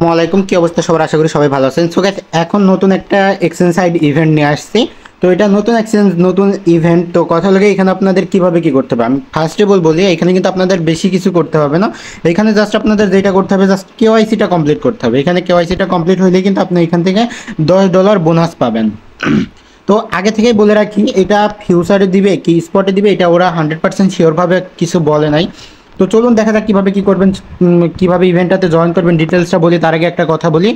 ওয়ালাইকুম, কি অবস্থা সবার? আশা করি সবাই ভালো আছেন। সো গাইস, এখন নতুন একটা এক্সচেঞ্জ সাইড ইভেন্ট নিয়ে আসছি। তো এটা নতুন এক্সচেঞ্জ নতুন ইভেন্ট। তো কথা লাগে এখানে আপনাদের কিভাবে কি করতে হবে আমি ফার্স্ট অফ অল বলি। এখানে কিন্তু আপনাদের বেশি কিছু করতে হবে না। এখানে জাস্ট আপনাদের যেটা করতে হবে, জাস্ট কেওয়াইসিটা কমপ্লিট করতে হবে। এখানে কেওয়াইসিটা কমপ্লিট হইলে কিন্তু আপনি এখান থেকে $10 বোনাস পাবেন। তো আগে থেকেই বলে রাখি, এটা ফিউচারে দিবে কি স্পটে দিবে এটা ওরা 100% শিওরভাবে কিছু বলে নাই। তো চলুন দেখা যাক কীভাবে কী করবেন, কীভাবে ইভেন্টটাতে জয়েন করবেন ডিটেলসটা বলি। তার আগে একটা কথা বলি,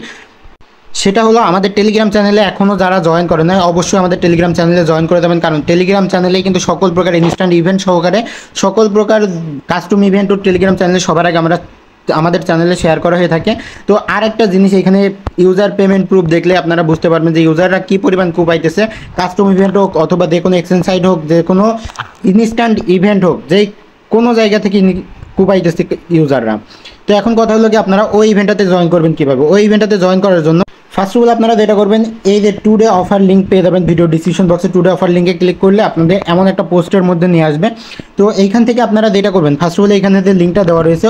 সেটা হলো আমাদের টেলিগ্রাম চ্যানেলে এখনও যারা জয়েন করে না অবশ্যই আমাদের টেলিগ্রাম চ্যানেলে জয়েন করে দেবেন। কারণ টেলিগ্রাম চ্যানেলেই কিন্তু সকল প্রকার ইনস্ট্যান্ট ইভেন্ট সহকারে সকল প্রকার কাস্টম ইভেন্ট ও টেলিগ্রাম চ্যানেলে সবার আগে আমরা আমাদের চ্যানেলে শেয়ার করা হয়ে থাকে। তো আর একটা জিনিস, এখানে ইউজার পেমেন্ট প্রুফ দেখলে আপনারা বুঝতে পারবেন যে ইউজাররা কী পরিমাণ কু পাইতেছে। কাস্টম ইভেন্ট হোক অথবা যে কোনো এক্সচেঞ্জ সাইট হোক, যে কোনো ইনস্ট্যান্ট ইভেন্ট হোক, যে কোনো জায়গা থেকে কুপাইতেছে ইউজাররা। তো এখন কথা হলো কি, আপনারা ওই ইভেন্টটাতে জয়েন করবেন কীভাবে। ওই ইভেন্টটাতে জয়েন করার জন্য ফার্স্ট অফ অল আপনারা যেটা করবেন, এই যে টুডে অফার লিঙ্ক পেয়ে যাবেন ভিডিও ডিসক্রিপশন বক্সে। টুডে অফার লিঙ্কে ক্লিক করলে আপনাদের এমন একটা পোস্টের মধ্যে নিয়ে আসবে। তো এইখান থেকে আপনারা যেটা করবেন, ফার্স্ট অফ অল এইখানে যে লিঙ্কটা দেওয়া রয়েছে,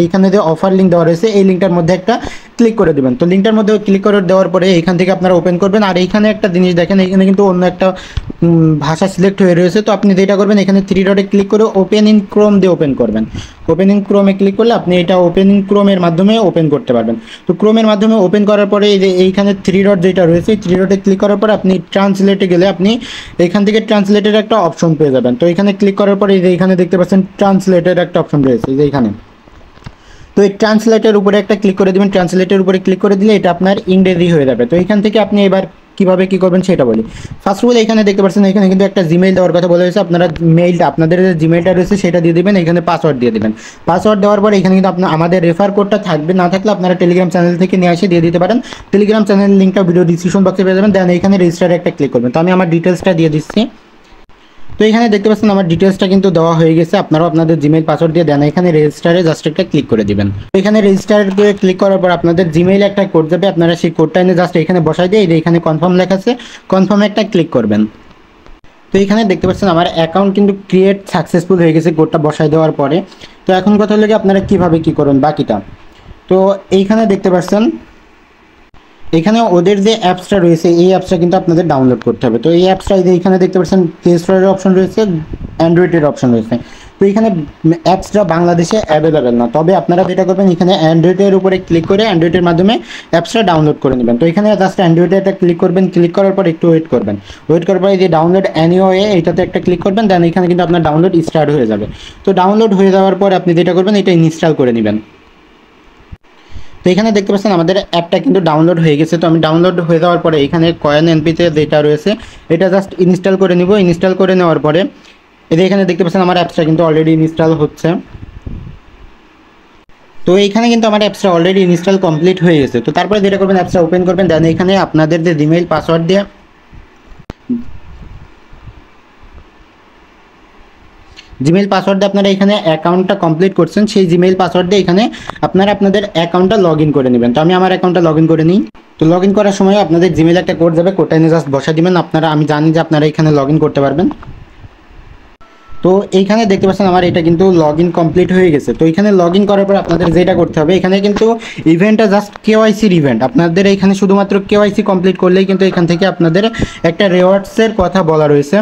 এইখানে যে অফার লিঙ্ক দেওয়া রয়েছে এই লিঙ্কটার মধ্যে একটা ক্লিক করে দেবেন। তো লিঙ্কটার মধ্যে ক্লিক করে দেওয়ার পরে এইখান থেকে আপনারা ওপেন করবেন। আর এইখানে একটা জিনিস দেখেন, এখানে কিন্তু অন্য একটা ভাষা সিলেক্ট হয়ে রয়েছে। তো আপনি যেটা করবেন, এখানে 3 ডটে ক্লিক করে ওপেন ইন ক্রোম দিয়ে ওপেন করবেন। ওপেন ইন ক্রোমে ক্লিক করলে আপনি এটা ওপেন ইন ক্রোমের মাধ্যমে ওপেন করতে পারবেন। তো ক্রোমের মাধ্যমে ওপেন করার পরে এই যে এইখানে 3 ডট যেটা রয়েছে, 3 ডটে ক্লিক করার পরে আপনি ট্রান্সলেটে গেলে আপনি এখান থেকে ট্রান্সলেটের একটা অপশন পেয়ে যাবেন। তো এখানে ক্লিক করার পরে এই যে এখানে দেখতে পাচ্ছেন ট্রান্সলেটের একটা অপশন রয়েছে এই যে এখানে। তো এই ট্রান্সলেটের উপরে একটা ক্লিক করে দেবেন। ট্রান্সলেটের উপরে ক্লিক করে দিলে এটা আপনার ইংরেজি হয়ে যাবে। তো এখান থেকে আপনি এবার কীভাবে কী করবেন সেটা বলি। ফার্স্ট অফ অল এখানে দেখতে পাচ্ছেন, এখানে কিন্তু একটা জিমেইল দেওয়ার কথা বলা হয়েছে। আপনারা মেইলটা, আপনাদের যে জিমেইলটা রয়েছে সেটা দিয়ে দেবেন। এখানে পাসওয়ার্ড দিয়ে দেবেন। পাসওয়ার্ড দেওয়ার পরে এখানে কিন্তু আপনার আমাদের রেফার কোডটা থাকবে, না থাকলে আপনারা টেলিগ্রাম চ্যানেল থেকে নিয়ে এসে দিয়ে দিতে পারেন। টেলিগ্রাম চ্যানেল লিঙ্কটা ভিডিও ডিসক্রিপশন বক্সে পেয়ে যাবেন। দেন এখানে রেজিস্টারে একটা ক্লিক করবেন। তো আমি আমার ডিটেলসটা দিয়ে দিচ্ছি। তো এখানে দেখতে পাচ্ছেন আমার ডিটেলসটা কিন্তু দেওয়া হয়ে গেছে। আপনারাও আপনাদের জিমেইল পাসওয়ার্ড দিয়ে দেন। এখানে রেজিস্টারে জাস্ট একটা ক্লিক করে দিবেন। তো এখানে রেজিস্টারে ক্লিক করার পর আপনাদের জিমেইলে একটা কোড যাবে। আপনারা সেই কোডটা এনে জাস্ট এখানে বসাই দিয়ে এখানে কনফার্ম লেখা আছে, কনফার্মে একটা ক্লিক করবেন। তো এখানে দেখতে পাচ্ছেন আমার অ্যাকাউন্ট কিন্তু ক্রিয়েট সাকসেসফুল হয়ে গেছে কোডটা বসাই দেওয়ার পরে। তো এখন কথা হলো কি, আপনারা কীভাবে কী করবেন বাকিটা। তো এইখানে দেখতে পাচ্ছেন, এখানে ওদের যে অ্যাপসটা রয়েছে এই অ্যাপসটা কিন্তু আপনাদের ডাউনলোড করতে হবে। তো এই অ্যাপসটা এখানে দেখতে পাচ্ছেন প্লে স্টোরের অপশন রয়েছে, অ্যান্ড্রয়েডের অপশন রয়েছে। তো এখানে অ্যাপসটা বাংলাদেশে অ্যাভেলেবেল না, তবে আপনারা যেটা করবেন এখানে অ্যান্ড্রয়েডের উপরে ক্লিক করে অ্যান্ড্রয়েডের মাধ্যমে অ্যাপসটা ডাউনলোড করে নেবেন। তো এখানে জাস্ট অ্যান্ড্রয়েডে একটা ক্লিক করবেন। ক্লিক করার পর একটু ওয়েট করবেন। ওয়েট করার পরে যে ডাউনলোড অ্যানিওয়ে এইটাতে একটা ক্লিক করবেন। দেন এখানে কিন্তু আপনার ডাউনলোড স্টার্ট হয়ে যাবে। তো ডাউনলোড হয়ে যাওয়ার পর আপনি যেটা করবেন, এটা ইনস্টল করে নেবেন। তো এখানে দেখতে পাচ্ছেন আমাদের অ্যাপটা কিন্তু ডাউনলোড হয়ে গেছে। তো আমি ডাউনলোড হয়ে যাওয়ার পরে এখানে কয়েন এনপিতে যেটা রয়েছে এটা জাস্ট ইনস্টল করে নিব। ইনস্টল করে নেওয়ার পরে এখানে দেখতে পাচ্ছেন আমার অ্যাপসটা কিন্তু অলরেডি ইনস্টল হচ্ছে। তো এইখানে কিন্তু আমার অ্যাপসটা অলরেডি ইনস্টল কমপ্লিট হয়ে গেছে। তো তারপরে যেটা করবেন, অ্যাপসটা ওপেন করবেন। দেন এখানে আপনাদের যে জিমেইল পাসওয়ার্ড দিয়ে জিমেইল পাসওয়ার্ড দিয়ে আপনারা এখানে অ্যাকাউন্টটা কমপ্লিট করছেন, সেই জিমেইল পাসওয়ার্ড দিয়ে এখানে আপনারা আপনাদের অ্যাকাউন্টটা লগ ইন করে নেবেন। তো আমি আমার অ্যাকাউন্টটা লগ ইন করে নিই। তো লগ ইন করার সময় আপনাদের জিমেইলে একটা কোড যাবে, কোডটা এনে জাস্ট বসা দিবেন। আমি জানি যে আপনারা এখানে লগ ইন করতে পারবেন। তো এইখানে দেখতে পাচ্ছেন আমার এটা কিন্তু লগ ইন কমপ্লিট হয়ে গেছে। তো এখানে লগ ইন করার পর আপনাদের যেটা করতে হবে, এখানে কিন্তু ইভেন্টটা জাস্ট কেওয়াইসির ইভেন্ট। আপনাদের এখানে শুধুমাত্র কেওয়াইসি কমপ্লিট করলেই কিন্তু এখান থেকে আপনাদের একটা রিওয়ার্ডসের কথা বলা রয়েছে।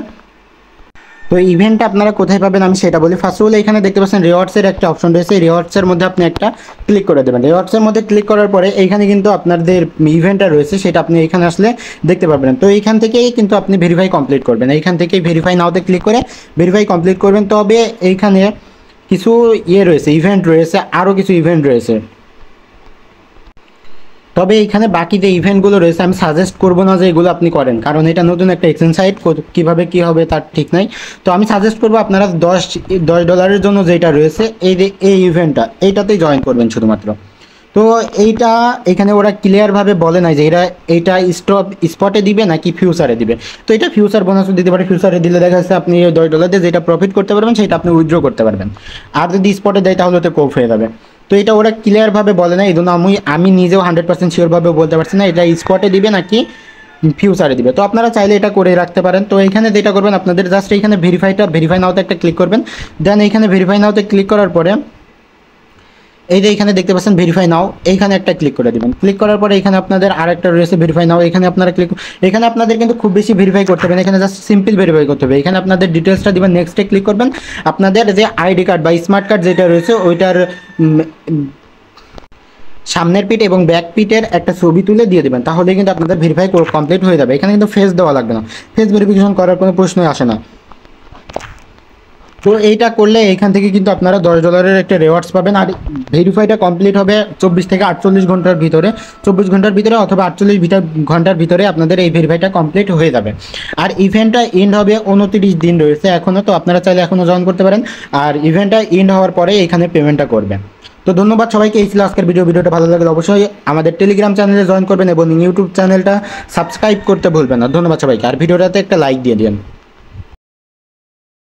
তো ইভেন্টটা আপনারা কোথায় পাবেন আমি সেটা বলি। ফার্স্ট অফ অল এখানে দেখতে পাচ্ছেন রিওয়ার্ডসের একটা অপশন রয়েছে। রিওয়ার্ডসের মধ্যে আপনি একটা ক্লিক করে দেবেন। রিওয়ার্ডসের মধ্যে ক্লিক করার পরে এইখানে কিন্তু আপনাদের ইভেন্টটা রয়েছে সেটা আপনি এখানে আসলে দেখতে পাবেন। তো এইখান থেকেই কিন্তু আপনি ভেরিফাই কমপ্লিট করবেন। এইখান থেকেই ভেরিফাই নাওতে ক্লিক করে ভেরিফাই কমপ্লিট করবেন। তবে এইখানে কিছু রয়েছে, ইভেন্ট রয়েছে, আরও কিছু ইভেন্ট রয়েছে। তবে এইখানে বাকি যে ইভেন্টগুলো রয়েছে আমি সাজেস্ট করবো না যে এগুলো আপনি করেন, কারণ এটা নতুন একটা এক্সচেঞ্জ সাইট, কীভাবে কী হবে তার ঠিক নাই। তো আমি সাজেস্ট করবো আপনারা $10 জন্য যেটা রয়েছে এই ইভেন্টটা এইটাতেই জয়েন করবেন শুধুমাত্র। তো এখানে ওরা ক্লিয়ারভাবে বলে নাই যে এইটা স্পটে দিবে নাকি ফিউচারে দিবে। তো এটা ফিউচার বোনাসও দিতে পারে। ফিউচারে দিলে দেখা যাচ্ছে আপনি $10 দিয়ে যেটা প্রফিট করতে পারবেন সেটা আপনি উইথড্র করতে পারবেন। আর যদি স্পটে দেয় তাহলে তো কোপ হয়ে যাবে। তো এটা ওরা ক্লিয়ারভাবে বলে না, এই জন্য আমি নিজেও 100% শিওরভাবে বলতে পারছি না এটা স্পটে দিবে নাকি ফিউচারে দিবে। তো আপনারা চাইলে এটা করে রাখতে পারেন। তো এখানে যেটা করবেন, আপনাদের জাস্ট এখানে ভেরিফাই নাওতে একটা ক্লিক করবেন। দেন এখানে ভেরিফাই নাওতে ক্লিক করার পরে এই যে এখানে দেখতে পাচ্ছেন ভেরিফাই নাও, এইখানে একটা ক্লিক করে দিবেন। ক্লিক করার পরে এখানে আপনাদের আরেকটা রয়েছে ভেরিফাই নাও, এখানে আপনারা ক্লিক, এখানে আপনাদের কিন্তু খুব বেশি ভেরিফাই করতে হবে না, এখানে জাস্ট সিম্পল ভেরিফাই করতে হবে। এখানে আপনাদের ডিটেলসটা দিবেন, নেক্সটে ক্লিক করবেন। আপনাদের যে আইডি কার্ড বা স্মার্ট কার্ড যেটা রয়েছে ওইটার সামনের পিঠ এবং ব্যাক পিঠের একটা ছবি তুলে দিয়ে দেবেন, তাহলে কিন্তু আপনাদের ভেরিফাই কমপ্লিট হয়ে যাবে। এখানে কিন্তু ফেস দেওয়া লাগবে না, ফেস ভেরিফিকেশন করার কোনো প্রশ্নই আসে না। তো এইটা করলে এখান থেকে কিন্তু আপনারা $10 একটা রেওয়ার্ডস পাবেন। আর ভেরিফাইটা কমপ্লিট হবে 24 থেকে 48 ঘন্টার ভিতরে, 24 ঘন্টার ভিতরে অথবা 48 ঘন্টার ভিতরে আপনাদের এই ভেরিফাইটা কমপ্লিট হয়ে যাবে। আর ইভেন্টটা এন্ড হবে 29 দিন রয়েছে এখনও, তো আপনারা চাইলে এখনও জয়েন করতে পারেন। আর ইভেন্টটা এন্ড হওয়ার পরে এখানে পেমেন্টটা করবেন। তো ধন্যবাদ সবাইকে, এই ছিল আজকের ভিডিওটা ভালো লাগলে অবশ্যই আমাদের টেলিগ্রাম চ্যানেলে জয়েন করবেন এবং ইউটিউব চ্যানেলটা সাবস্ক্রাইব করতে ভুলবেন না। ধন্যবাদ সবাইকে, আর ভিডিওটাতে একটা লাইক দিয়ে দিন।